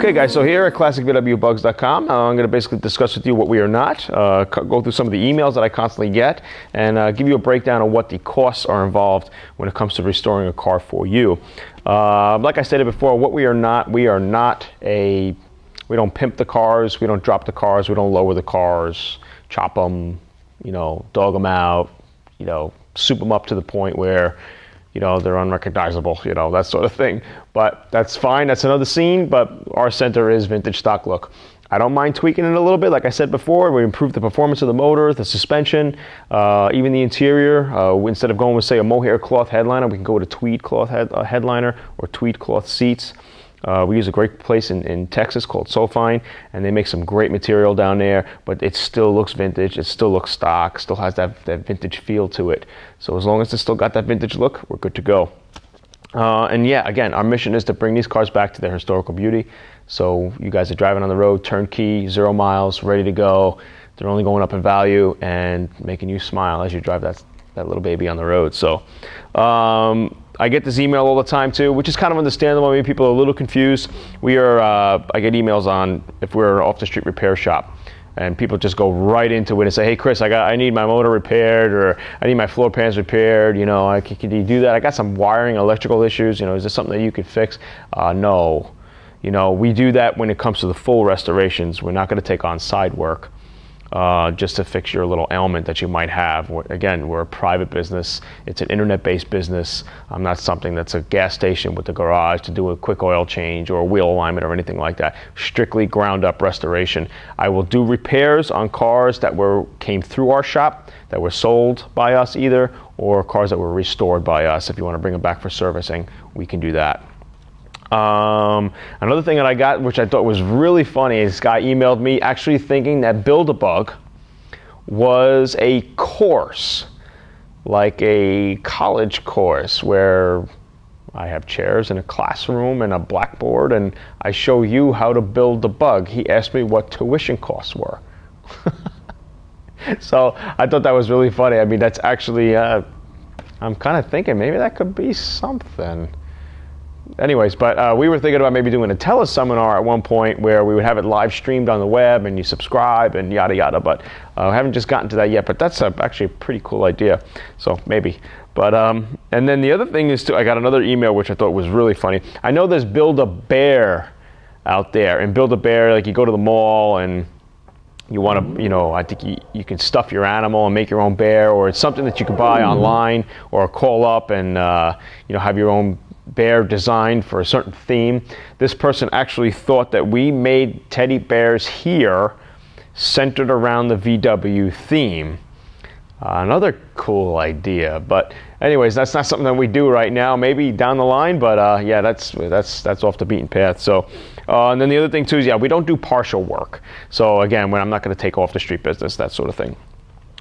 Okay guys, so here at ClassicBugs.com, I'm going to basically discuss with you what we are not, go through some of the emails that I constantly get, and give you a breakdown of what the costs are involved when it comes to restoring a car for you. Like I stated before, what we are not we don't pimp the cars, we don't drop the cars, we don't lower the cars, chop them, dog them out, soup them up to the point where they're unrecognizable, that sort of thing. But that's fine, that's another scene, but our center is vintage stock look. I don't mind tweaking it a little bit. Like I said before, we improve the performance of the motor, the suspension, even the interior. Instead of going with, say, a mohair cloth headliner, we can go with a tweed cloth headliner or tweed cloth seats. We use a great place in Texas called Sofine, and they make some great material down there, but it still looks vintage, it still looks stock, still has that vintage feel to it. So as long as it's still got that vintage look, we're good to go. And yeah, again, our mission is to bring these cars back to their historical beauty. So you guys are driving on the road, turnkey, 0 miles, ready to go. They're only going up in value and making you smile as you drive that little baby on the road. So I get this email all the time too, which is kind of understandable. Maybe people are a little confused. I get emails on if we're an off-the-street repair shop, and people just go right into it and say, "Hey Chris, I need my motor repaired, or I need my floor pans repaired. Can you do that? I got some wiring, electrical issues. Is this something that you could fix?" No. We do that when it comes to the full restorations. We're not going to take on side work just to fix your little ailment that you might have. Again, we're a private business. It's an internet-based business. I'm not something that's a gas station with a garage to do a quick oil change or a wheel alignment or anything like that. Strictly ground-up restoration. I will do repairs on cars that came through our shop, that were sold by us either, or cars that were restored by us. If you want to bring them back for servicing, we can do that. Another thing that I got, which I thought was really funny, is this guy emailed me actually thinking that Build-A-BuG was a course, like a college course where I have chairs in a classroom and a blackboard and I show you how to build a bug. He asked me what tuition costs were. So I thought that was really funny. I mean, that's actually, I'm kind of thinking maybe that could be something. Anyways, but we were thinking about maybe doing a teleseminar at one point where we would have it live streamed on the web and you subscribe and yada yada, but I haven't just gotten to that yet, but that's actually a pretty cool idea, so maybe. But and then the other thing is too, I got another email which I thought was really funny. I know there's Build-A-Bear out there, and Build-A-Bear, like you go to the mall and you want to, I think you can stuff your animal and make your own bear, or it's something that you can buy online or call up and have your own bear designed for a certain theme. This person actually thought that we made teddy bears here centered around the VW theme. Another cool idea, but anyways, that's not something that we do right now. Maybe down the line, but yeah, that's off the beaten path. So, and then the other thing too is, yeah, we don't do partial work. So again, when I'm not going to take off the street business, that sort of thing.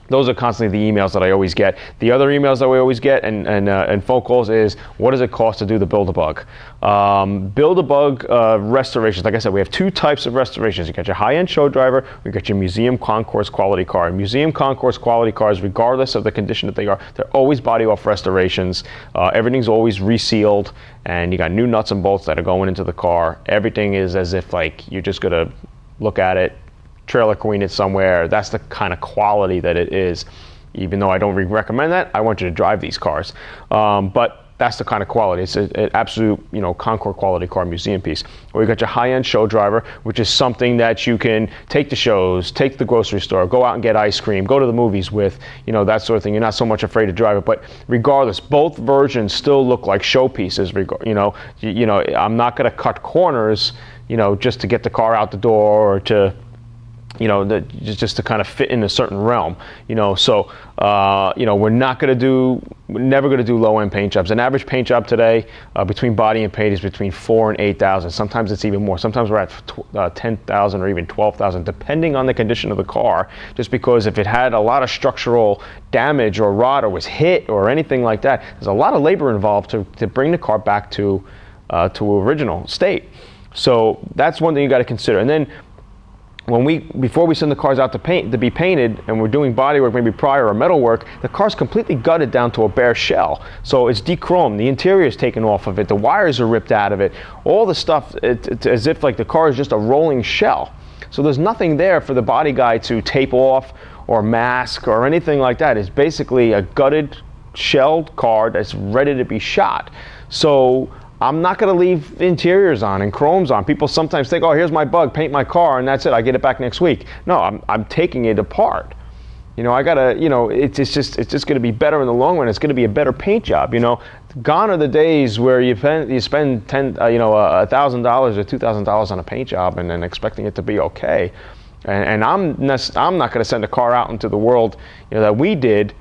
Those are constantly the emails that I always get. The other emails that we always get and phone calls is, what does it cost to do the Build-A-BuG? Build-A-BuG restorations, like I said, we have two types of restorations. You got your high-end show driver, we got your museum concourse quality car. Museum concourse quality cars, regardless of the condition that they are, they're always body-off restorations. Everything's always resealed, and you got new nuts and bolts that are going into the car. Everything is as if like you're just gonna look at it, trailer queen it somewhere. That's the kind of quality that it is. Even though I don't recommend that, I want you to drive these cars. But that's the kind of quality. It's an absolute, you know, Concours quality car museum piece. Or you got your high-end show driver, which is something that you can take to shows, take to the grocery store, go out and get ice cream, go to the movies with, you know, that sort of thing. You're not so much afraid to drive it. But regardless, both versions still look like show pieces. You know, I'm not going to cut corners, you know, just to get the car out the door or to, you know, just to kind of fit in a certain realm, you know. So, you know, we're never going to do low-end paint jobs. An average paint job today, between body and paint, is between $4,000 and $8,000. Sometimes it's even more. Sometimes we're at $10,000 or even $12,000, depending on the condition of the car. Just because if it had a lot of structural damage or rot or was hit or anything like that, there's a lot of labor involved to bring the car back to original state. So that's one thing you got to consider. And then, before we send the cars out to be painted, and we're doing body work maybe prior or metal work, the car's completely gutted down to a bare shell. So it's de-chromed, the interior is taken off of it, the wires are ripped out of it, all the stuff, it's as if like the car is just a rolling shell. So there's nothing there for the body guy to tape off or mask or anything like that. It's basically a gutted, shelled car that's ready to be shot. So I'm not going to leave interiors on and chromes on. People sometimes think, oh, here's my bug, paint my car, and that's it. I get it back next week. No, I'm taking it apart. You know, I gotta, you know, it's just going to be better in the long run. It's going to be a better paint job. You know, gone are the days where you spend $1,000 or $2,000 on a paint job and then expecting it to be okay. And I'm not going to send a car out into the world, you know, that we did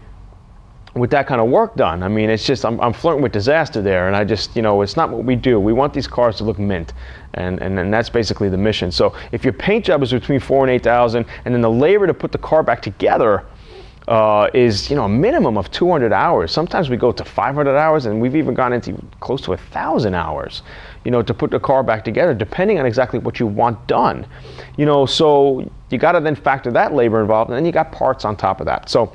with that kind of work done. I mean, it's just, I'm flirting with disaster there, and I just, you know, it's not what we do. We want these cars to look mint, and that's basically the mission. So if your paint job is between $4,000 and $8,000, and then the labor to put the car back together is, you know, a minimum of 200 hours. Sometimes we go to 500 hours, and we've even gone into close to 1,000 hours, you know, to put the car back together, depending on exactly what you want done. You know, so you got to then factor that labor involved, and then you got parts on top of that. So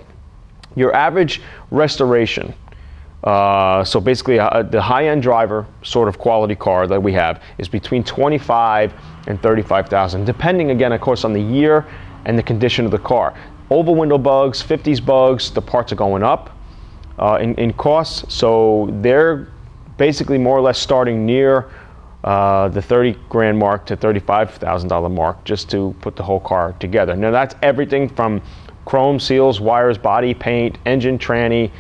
your average restoration, so basically the high-end driver sort of quality car that we have is between $25,000 and $35,000, depending again, of course, on the year and the condition of the car. Oval window bugs, 50s bugs, the parts are going up in costs, so they're basically more or less starting near the $30,000 mark to $35,000 mark just to put the whole car together. Now that's everything from chrome, seals, wires, body, paint, engine, tranny,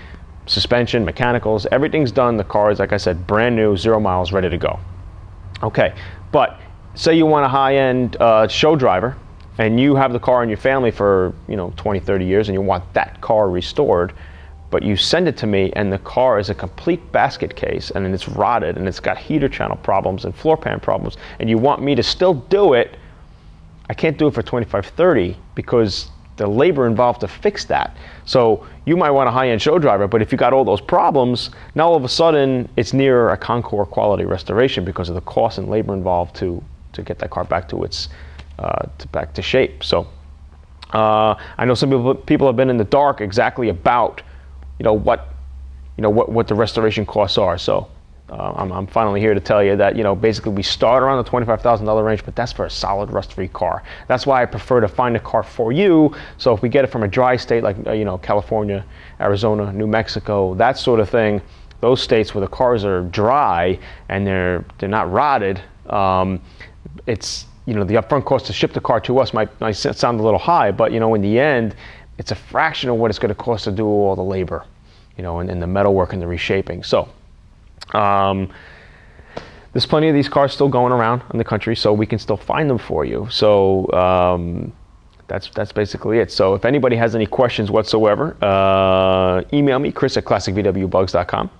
suspension, mechanicals, everything's done. The car is, like I said, brand new, 0 miles, ready to go. Okay, but say you want a high-end show driver, and you have the car in your family for, you know, 20, 30 years, and you want that car restored, but you send it to me, and the car is a complete basket case, and it's rotted, and it's got heater channel problems and floor pan problems, and you want me to still do it, I can't do it for $25, $30 because the labor involved to fix that. So you might want a high-end show driver, but if you got all those problems, now all of a sudden it's near a Concours quality restoration because of the cost and labor involved to get that car back to its back to shape. So I know some people have been in the dark exactly about what the restoration costs are. So I'm finally here to tell you that, basically we start around the $25,000 range, but that's for a solid rust-free car. That's why I prefer to find a car for you. So if we get it from a dry state like California, Arizona, New Mexico, that sort of thing, those states where the cars are dry and they're not rotted, it's the upfront cost to ship the car to us might sound a little high, but in the end, it's a fraction of what it's going to cost to do all the labor, and the metal work and the reshaping. So there's plenty of these cars still going around in the country, so we can still find them for you. So That's basically it. So if anybody has any questions whatsoever, email me, chris@classicvwbugs.com,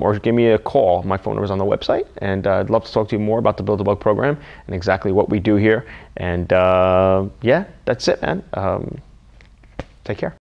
or give me a call. My phone number is on the website, and I'd love to talk to you more about the Build-A-BuG program and exactly what we do here. And yeah, that's it, man. Take care.